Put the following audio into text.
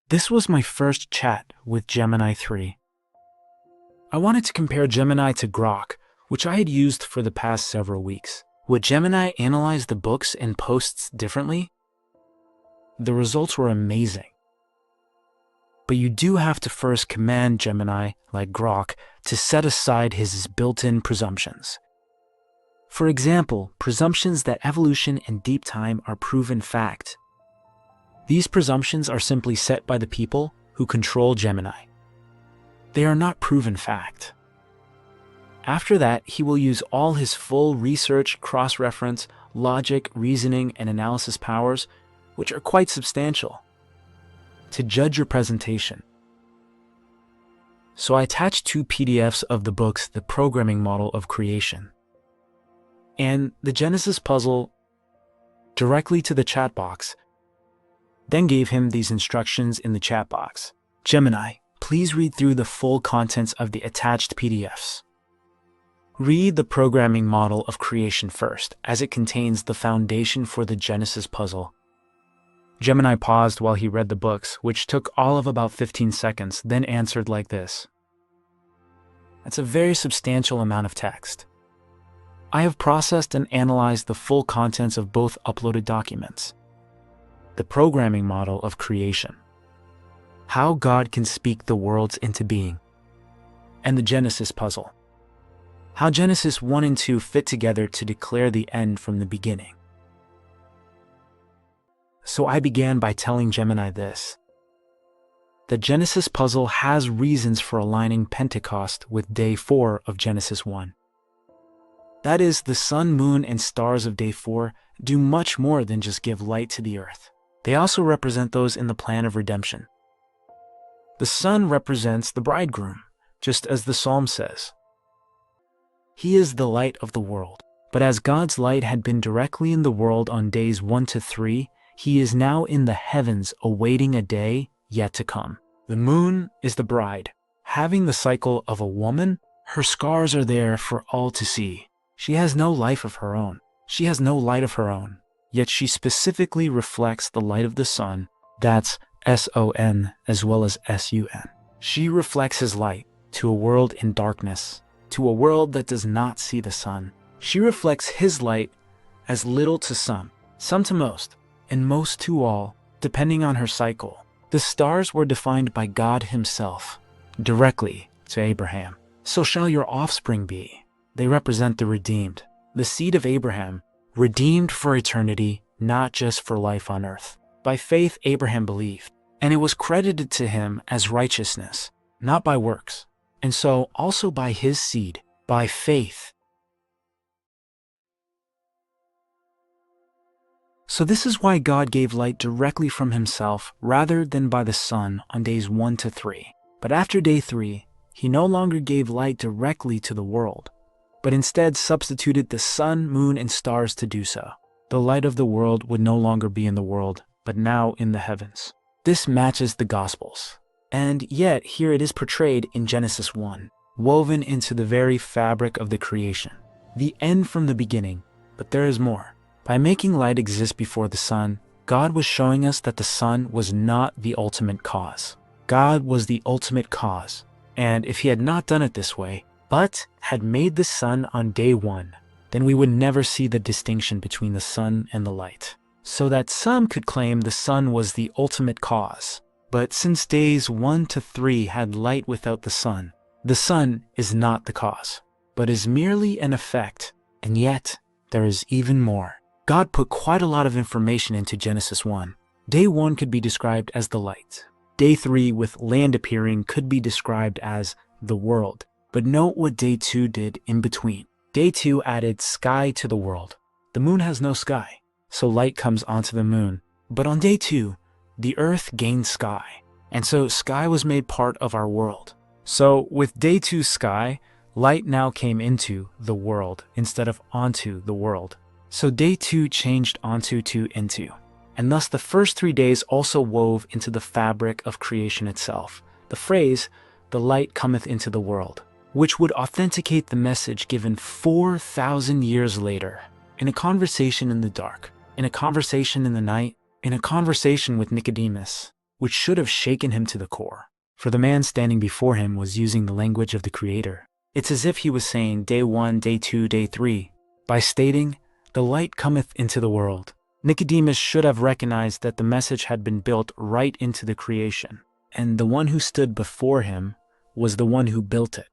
This was my first chat with Gemini 3. I wanted to compare Gemini to Grok, which I had used for the past several weeks. Would Gemini analyze the books and posts differently? The results were amazing. But you do have to first command Gemini, like Grok, to set aside his built-in presumptions. For example, presumptions that evolution and deep time are proven fact. These presumptions are simply set by the people who control Gemini. They are not proven fact. After that, he will use all his full research, cross-reference, logic, reasoning, and analysis powers, which are quite substantial, to judge your presentation. So I attached 2 PDFs of the books, The Programming Model of Creation and The Genesis Puzzle, directly to the chat box, then gave him these instructions in the chat box. Gemini, please read through the full contents of the attached PDFs. Read The Programming Model of Creation first, as it contains the foundation for the Genesis puzzle. Gemini paused while he read the books, which took all of about 15 seconds, then answered like this. That's a very substantial amount of text. I have processed and analyzed the full contents of both uploaded documents. The Programming Model of Creation, How God Can Speak the Worlds into Being, and the Genesis Puzzle, How Genesis 1 and 2 fit together to declare the end from the beginning. So I began by telling Gemini this. The Genesis puzzle has reasons for aligning Pentecost with day 4 of Genesis 1. That is, the sun, moon, and stars of day 4 do much more than just give light to the earth. They also represent those in the plan of redemption. The sun represents the bridegroom, just as the psalm says. He is the light of the world. But as God's light had been directly in the world on days 1 to 3, he is now in the heavens awaiting a day yet to come. The moon is the bride. Having the cycle of a woman, her scars are there for all to see. She has no life of her own. She has no light of her own. Yet she specifically reflects the light of the sun. That's S-O-N as well as S-U-N. She reflects his light to a world in darkness, to a world that does not see the sun. She reflects his light as little to some to most, and most to all, depending on her cycle. The stars were defined by God himself, directly to Abraham. So shall your offspring be. They represent the redeemed, the seed of Abraham, redeemed for eternity, not just for life on earth. By faith, Abraham believed, and it was credited to him as righteousness, not by works. And so also by his seed, by faith. So this is why God gave light directly from himself rather than by the sun on days 1 to 3. But after day 3, he no longer gave light directly to the world, but instead substituted the sun, moon, and stars to do so. The light of the world would no longer be in the world, but now in the heavens. This matches the Gospels. And yet here it is portrayed in Genesis 1, woven into the very fabric of the creation. The end from the beginning, but there is more. By making light exist before the sun, God was showing us that the sun was not the ultimate cause. God was the ultimate cause, and if he had not done it this way, but had made the sun on day 1, then we would never see the distinction between the sun and the light. So that some could claim the sun was the ultimate cause. But since days 1 to 3 had light without the sun is not the cause, but is merely an effect. And yet, there is even more. God put quite a lot of information into Genesis 1. Day 1 could be described as the light. Day 3, with land appearing, could be described as the world. But note what day 2 did in between. Day 2 added sky to the world. The moon has no sky, so light comes onto the moon. But on day 2, the earth gained sky, and so sky was made part of our world. So with day 2 sky, light now came into the world instead of onto the world. So day 2 changed onto to into, and thus the first 3 days also wove into the fabric of creation itself. The phrase, the light cometh into the world, which would authenticate the message given 4,000 years later, in a conversation in the dark, in a conversation in the night, in a conversation with Nicodemus. which should have shaken him to the core. For the man standing before him was using the language of the Creator. It's as if he was saying day 1, day 2, day 3, by stating, "The light cometh into the world." Nicodemus should have recognized that the message had been built right into the creation, and the one who stood before him was the one who built it.